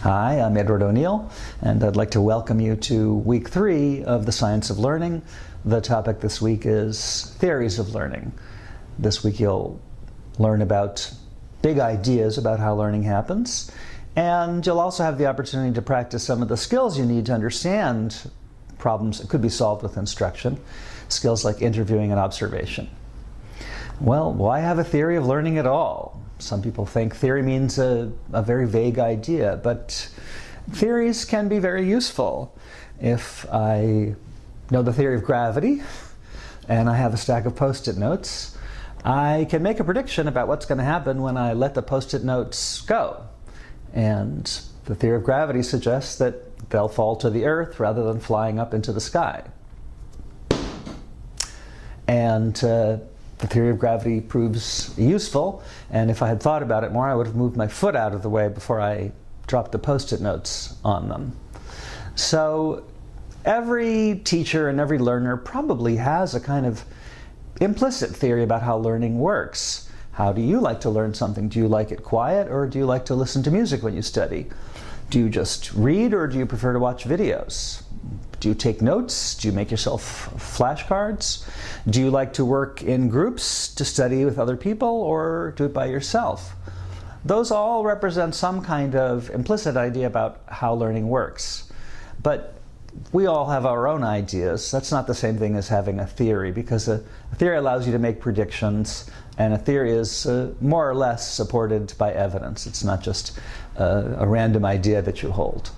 Hi, I'm Edward O'Neill, and I'd like to welcome you to week 3 of the Science of Learning. The topic this week is theories of learning. This week you'll learn about big ideas about how learning happens, and you'll also have the opportunity to practice some of the skills you need to understand problems that could be solved with instruction, skills like interviewing and observation. Well, why have a theory of learning at all? Some people think theory means a very vague idea, but theories can be very useful. If I know the theory of gravity and I have a stack of Post-it notes, I can make a prediction about what's going to happen when I let the Post-it notes go. And the theory of gravity suggests that they'll fall to the earth rather than flying up into the sky. And the theory of gravity proves useful, and if I had thought about it more, I would have moved my foot out of the way before I dropped the Post-it notes on them. So every teacher and every learner probably has a kind of implicit theory about how learning works. How do you like to learn something? Do you like it quiet, or do you like to listen to music when you study? Do you just read, or do you prefer to watch videos? Do you take notes? Do you make yourself flashcards? Do you like to work in groups to study with other people, or do it by yourself? Those all represent some kind of implicit idea about how learning works. But we all have our own ideas. That's not the same thing as having a theory, because a theory allows you to make predictions, and a theory is more or less supported by evidence. It's not just a random idea that you hold.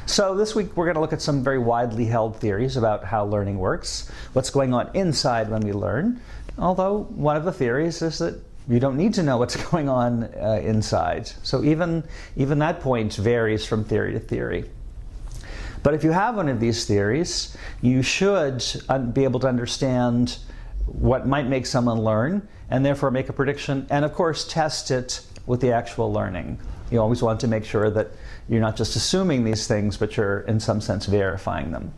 So this week we're going to look at some very widely held theories about how learning works, what's going on inside when we learn, although one of the theories is that you don't need to know what's going on inside. So even that point varies from theory to theory. But if you have one of these theories, you should be able to understand what might make someone learn, and therefore make a prediction, and of course test it with the actual learning. You always want to make sure that you're not just assuming these things, but you're in some sense verifying them.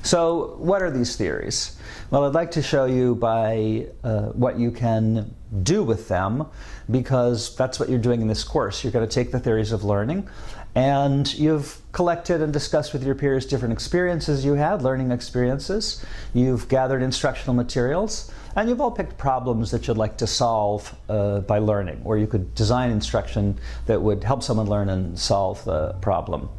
So what are these theories? Well, I'd like to show you by what you can do with them, because that's what you're doing in this course. You're going to take the theories of learning, and you've collected and discussed with your peers different experiences you had, learning experiences. You've gathered instructional materials, and you've all picked problems that you'd like to solve by learning, or you could design instruction that would help someone learn and solve the problem.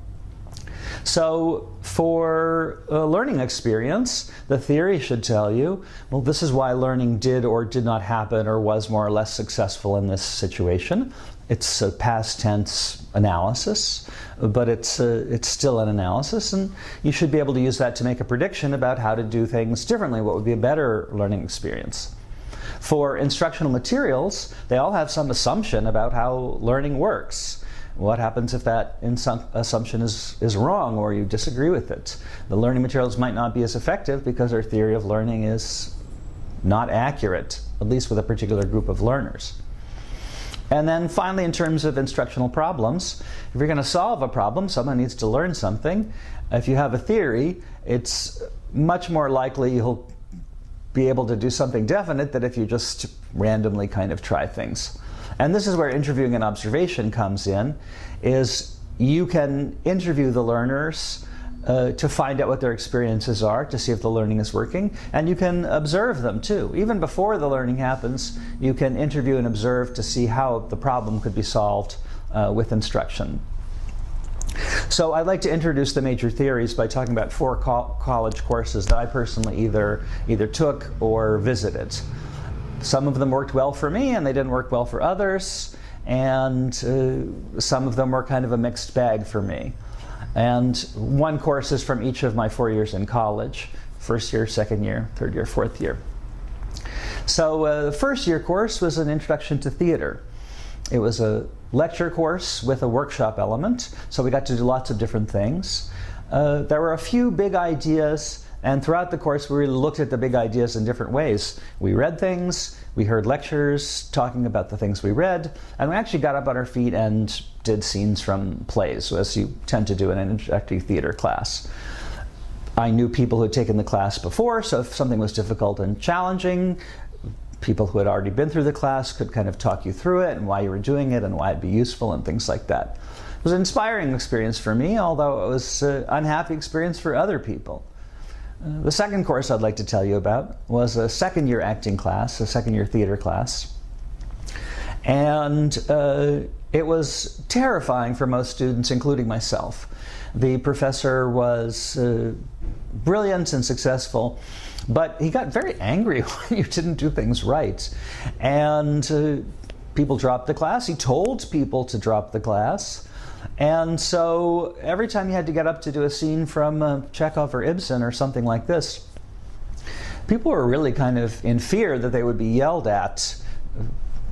So for a learning experience, the theory should tell you, well, this is why learning did or did not happen, or was more or less successful in this situation. It's a past tense analysis, but it's still an analysis, and you should be able to use that to make a prediction about how to do things differently, what would be a better learning experience. For instructional materials, they all have some assumption about how learning works. What happens if that assumption is wrong, or you disagree with it? The learning materials might not be as effective because our theory of learning is not accurate, at least with a particular group of learners. And then finally, in terms of instructional problems, if you're going to solve a problem, someone needs to learn something. If you have a theory, it's much more likely you'll be able to do something definite than if you just randomly kind of try things. And this is where interviewing and observation comes in, is you can interview the learners to find out what their experiences are, to see if the learning is working, and you can observe them too. Even before the learning happens, you can interview and observe to see how the problem could be solved with instruction. So I'd like to introduce the major theories by talking about 4 college courses that I personally either took or visited. Some of them worked well for me, and they didn't work well for others, and some of them were kind of a mixed bag for me. And one course is from each of my 4 years in college: first year, second year, third year, fourth year. So the first year course was an introduction to theater. It was a lecture course with a workshop element, so we got to do lots of different things. There were a few big ideas, and throughout the course we really looked at the big ideas in different ways. We read things, we heard lectures talking about the things we read, and we actually got up on our feet and did scenes from plays, as you tend to do in an introductory theater class. I knew people who had taken the class before, so if something was difficult and challenging, people who had already been through the class could kind of talk you through it and why you were doing it and why it'd be useful and things like that. It was an inspiring experience for me, although it was an unhappy experience for other people. The second course I'd like to tell you about was a second-year acting class, a second-year theater class. And it was terrifying for most students, including myself. The professor was brilliant and successful, but he got very angry when you didn't do things right. And people dropped the class. He told people to drop the class. And so every time you had to get up to do a scene from Chekhov or Ibsen or something like this, people were really kind of in fear that they would be yelled at.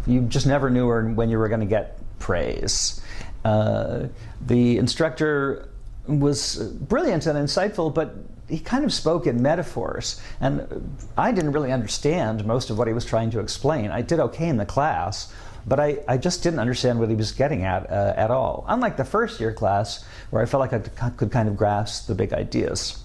You just never knew when you were going to get praise. The instructor was brilliant and insightful, but he kind of spoke in metaphors. And I didn't really understand most of what he was trying to explain. I did okay in the class, but I just didn't understand what he was getting at all. Unlike the first year class, where I felt like I could kind of grasp the big ideas.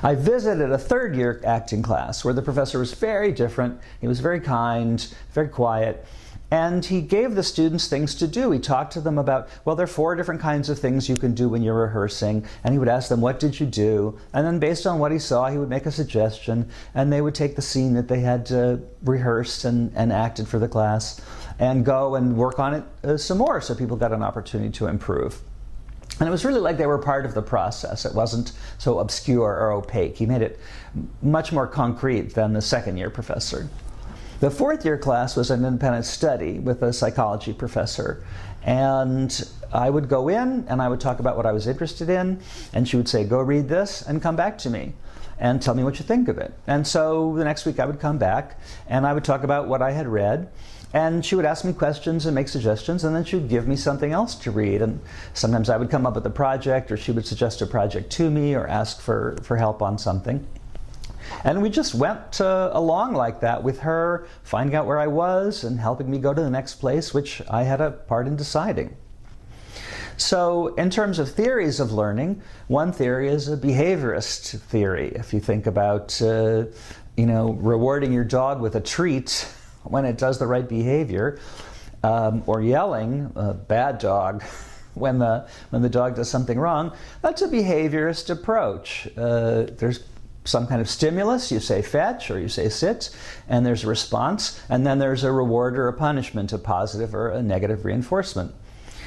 I visited a third year acting class where the professor was very different. He was very kind, very quiet, and he gave the students things to do. He talked to them about, well, there are 4 different kinds of things you can do when you're rehearsing, and he would ask them, what did you do? And then based on what he saw, he would make a suggestion, and they would take the scene that they had rehearsed and acted for the class and go and work on it some more, so people got an opportunity to improve. And it was really like they were part of the process. It wasn't so obscure or opaque. He made it much more concrete than the second year professor. The fourth year class was an independent study with a psychology professor. And I would go in and I would talk about what I was interested in, and she would say, go read this and come back to me and tell me what you think of it. And so the next week I would come back and I would talk about what I had read. And she would ask me questions and make suggestions, and then she would give me something else to read. And sometimes I would come up with a project, or she would suggest a project to me or ask for help on something. And we just went along like that with her, finding out where I was and helping me go to the next place, which I had a part in deciding. So in terms of theories of learning, one theory is a behaviorist theory. If you think about rewarding your dog with a treat when it does the right behavior, or yelling, bad dog, when the dog does something wrong, that's a behaviorist approach. There's some kind of stimulus, you say fetch or you say sit, and there's a response, and then there's a reward or a punishment, a positive or a negative reinforcement.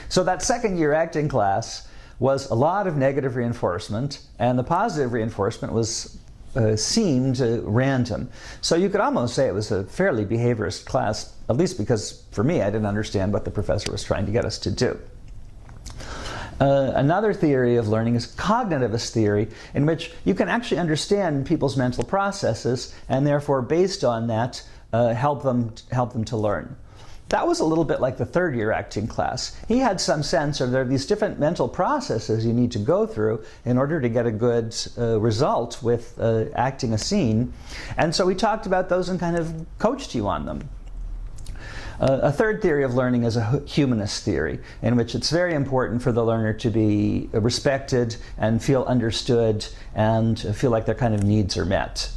So that second year acting class was a lot of negative reinforcement, and the positive reinforcement was seemed random. So you could almost say it was a fairly behaviorist class, at least because for me I didn't understand what the professor was trying to get us to do. Another theory of learning is cognitivist theory, in which you can actually understand people's mental processes and therefore based on that help them to learn. That was a little bit like the third year acting class. He had some sense of there are these different mental processes you need to go through in order to get a good result with acting a scene. And so we talked about those and kind of coached you on them. A third theory of learning is a humanist theory, in which it's very important for the learner to be respected and feel understood and feel like their kind of needs are met.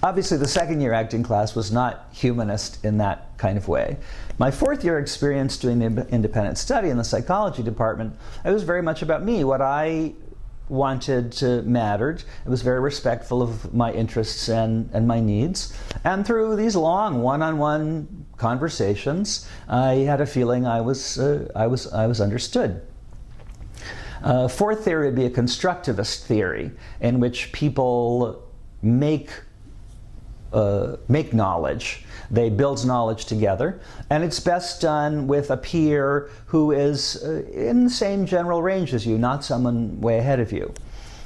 Obviously, the second year acting class was not humanist in that kind of way. My fourth year experience doing the independent study in the psychology department, it was very much about me. What I wanted mattered. It was very respectful of my interests and my needs. And through these long one-on-one conversations, I had a feeling I was understood. Fourth theory would be a constructivist theory, in which people make knowledge. They build knowledge together, and it's best done with a peer who is in the same general range as you, not someone way ahead of you.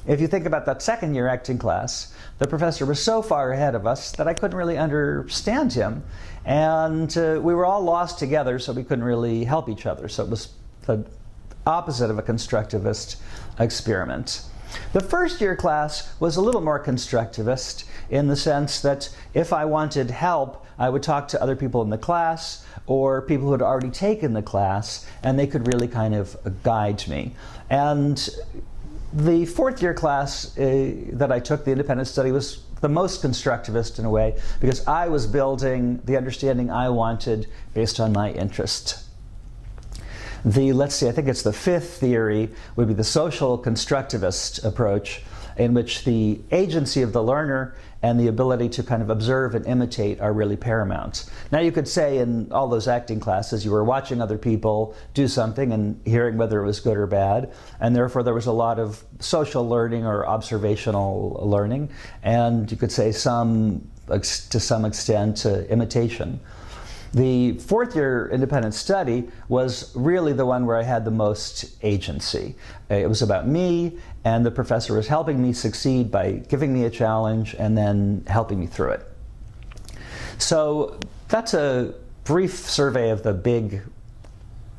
If you think about that second year acting class, the professor was so far ahead of us that I couldn't really understand him, and we were all lost together, so we couldn't really help each other. So it was the opposite of a constructivist experiment. The first year class was a little more constructivist in the sense that if I wanted help, I would talk to other people in the class or people who had already taken the class, and they could really kind of guide me. And the fourth year class that I took, the independent study, was the most constructivist in a way, because I was building the understanding I wanted based on my interest. Let's see, I think it's the fifth theory, would be the social constructivist approach, in which the agency of the learner and the ability to kind of observe and imitate are really paramount. Now you could say in all those acting classes you were watching other people do something and hearing whether it was good or bad, and therefore there was a lot of social learning or observational learning, and you could say to some extent imitation. The fourth year independent study was really the one where I had the most agency. It was about me, and the professor was helping me succeed by giving me a challenge and then helping me through it. So that's a brief survey of the big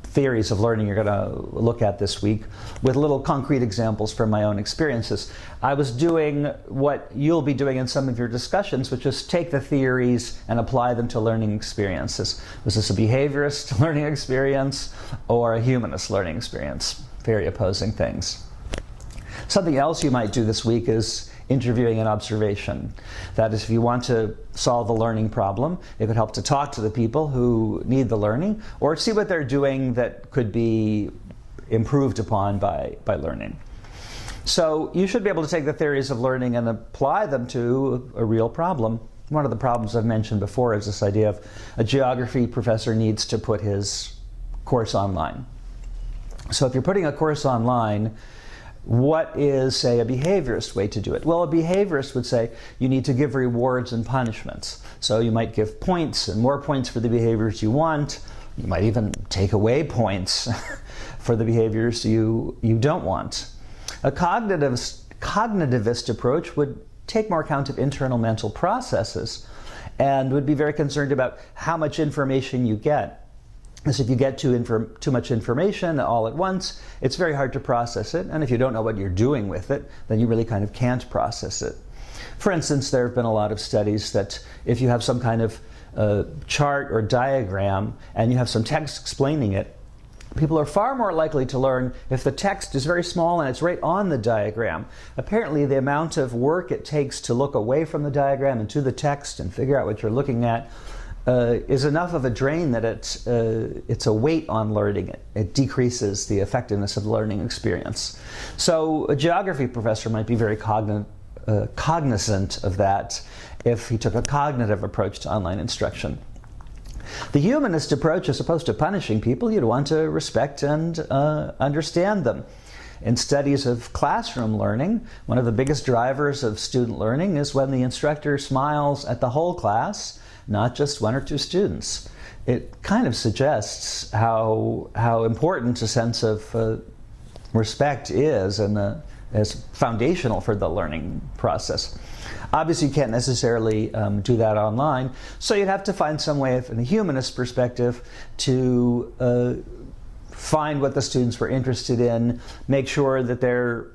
theories of learning you're going to look at this week, with little concrete examples from my own experiences. I was doing what you'll be doing in some of your discussions, which is take the theories and apply them to learning experiences. Was this a behaviorist learning experience or a humanist learning experience? Very opposing things. Something else you might do this week is interviewing and observation. That is, if you want to solve a learning problem, it could help to talk to the people who need the learning, or see what they're doing that could be improved upon by learning. So you should be able to take the theories of learning and apply them to a real problem. One of the problems I've mentioned before is this idea of a geography professor needs to put his course online. So if you're putting a course online, what is, say, a behaviorist way to do it? Well, a behaviorist would say you need to give rewards and punishments. So you might give points and more points for the behaviors you want. You might even take away points for the behaviors you don't want. A cognitivist approach would take more account of internal mental processes and would be very concerned about how much information you get. Because if you get too much information all at once, it's very hard to process it. And if you don't know what you're doing with it, then you really kind of can't process it. For instance, there have been a lot of studies that if you have some kind of chart or diagram and you have some text explaining it, people are far more likely to learn if the text is very small and it's right on the diagram. Apparently, the amount of work it takes to look away from the diagram and to the text and figure out what you're looking at is enough of a drain that it's a weight on learning. It decreases the effectiveness of the learning experience. So a geography professor might be very cognizant of that if he took a cognitive approach to online instruction. The humanist approach, as opposed to punishing people, you'd want to respect and understand them. In studies of classroom learning, one of the biggest drivers of student learning is when the instructor smiles at the whole class, not just one or two students. It kind of suggests how important a sense of respect is and is foundational for the learning process. Obviously, you can't necessarily do that online, so you'd have to find some way, from a humanist perspective, to find what the students were interested in, make sure that their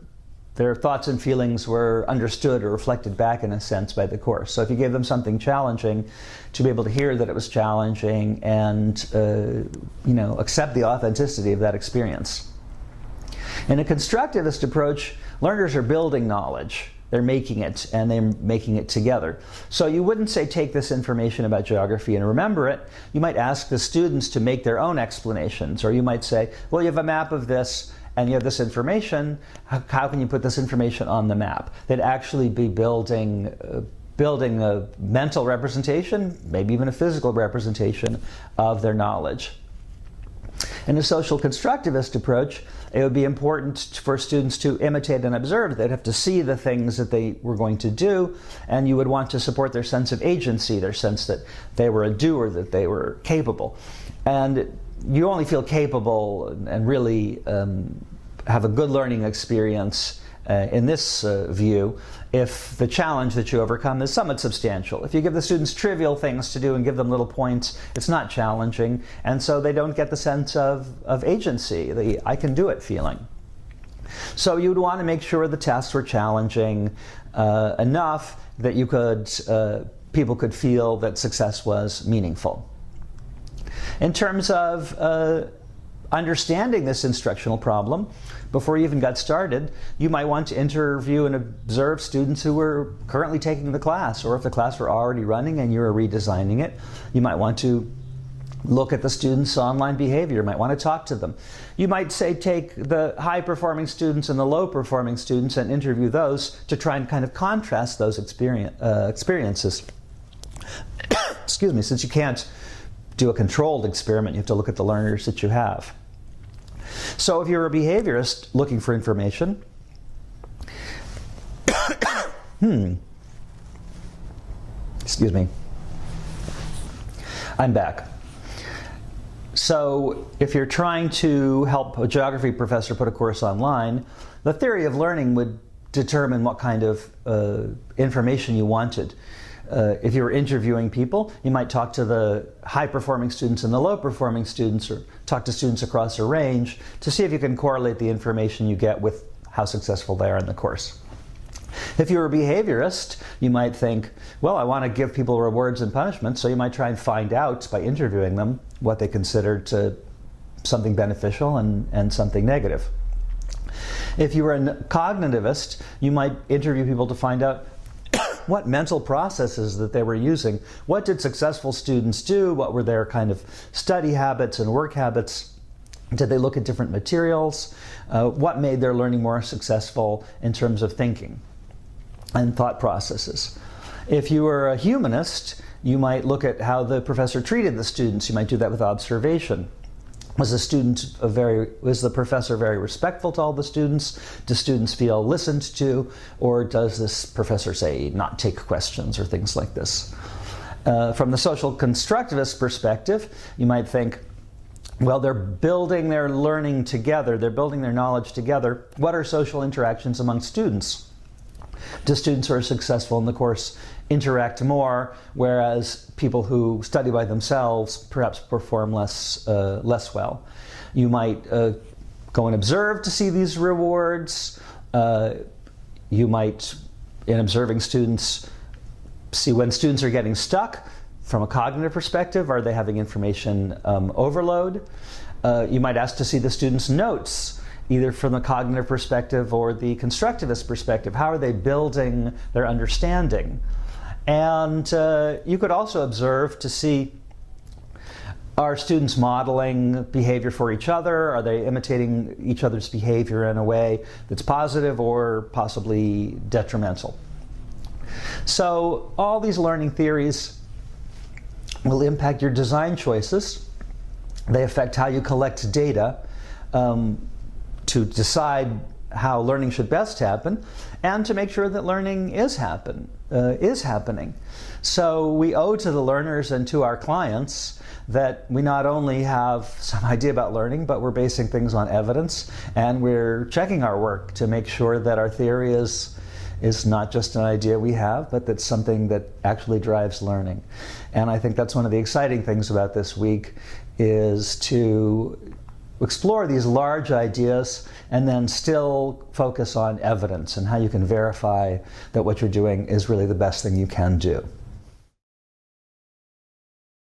thoughts and feelings were understood or reflected back, in a sense, by the course. So if you gave them something challenging, to be able to hear that it was challenging and accept the authenticity of that experience. In a constructivist approach, learners are building knowledge. They're making it, and they're making it together. So you wouldn't say, take this information about geography and remember it. You might ask the students to make their own explanations, or you might say, well, you have a map of this, and you have this information. How can you put this information on the map? They'd actually be building a mental representation, maybe even a physical representation of their knowledge. In a social constructivist approach, it would be important for students to imitate and observe. They'd have to see the things that they were going to do, and you would want to support their sense of agency, their sense that they were a doer, that they were capable. And you only feel capable and really have a good learning experience in this view if the challenge that you overcome is somewhat substantial. If you give the students trivial things to do and give them little points, it's not challenging, and so they don't get the sense of agency, the I can do it feeling. So you would want to make sure the tests were challenging enough that you could people could feel that success was meaningful. In terms of understanding this instructional problem, before you even got started, you might want to interview and observe students who were currently taking the class, or if the class were already running and you were redesigning it, you might want to look at the students' online behavior. You might want to talk to them. You might say take the high-performing students and the low-performing students and interview those to try and kind of contrast those experiences. Excuse me, since you can't do a controlled experiment, you have to look at the learners that you have. So if you're a behaviorist looking for information, excuse me, I'm back. So if you're trying to help a geography professor put a course online, the theory of learning would determine what kind of information you wanted. If you were interviewing people, you might talk to the high-performing students and the low-performing students, or talk to students across a range to see if you can correlate the information you get with how successful they are in the course. If you're a behaviorist, you might think, well, I want to give people rewards and punishments, so you might try and find out by interviewing them what they considered something beneficial and something negative. If you were a cognitivist, you might interview people to find out what mental processes that they were using. What did successful students do? What were their kind of study habits and work habits? Did they look at different materials? What made their learning more successful in terms of thinking and thought processes? If you were a humanist, you might look at how the professor treated the students. You might do that with observation. Was the professor very respectful to all the students? Do students feel listened to? Or does this professor, say, not take questions or things like this? From the social constructivist perspective, you might think, well, they're building their learning together, they're building their knowledge together. What are social interactions among students? Do students who are successful in the course interact more, whereas people who study by themselves perhaps perform less well? You might go and observe to see these rewards. You might, in observing students, see when students are getting stuck. From a cognitive perspective, are they having information overload? You might ask to see the students' notes, either from the cognitive perspective or the constructivist perspective. How are they building their understanding? And you could also observe to see, are students modeling behavior for each other? Are they imitating each other's behavior in a way that's positive or possibly detrimental? So all these learning theories will impact your design choices. They affect how you collect data to decide how learning should best happen, and to make sure that learning is happening. So we owe to the learners and to our clients that we not only have some idea about learning, but we're basing things on evidence, and we're checking our work to make sure that our theory is not just an idea we have, but that's something that actually drives learning. And I think that's one of the exciting things about this week, is to explore these large ideas and then still focus on evidence and how you can verify that what you're doing is really the best thing you can do.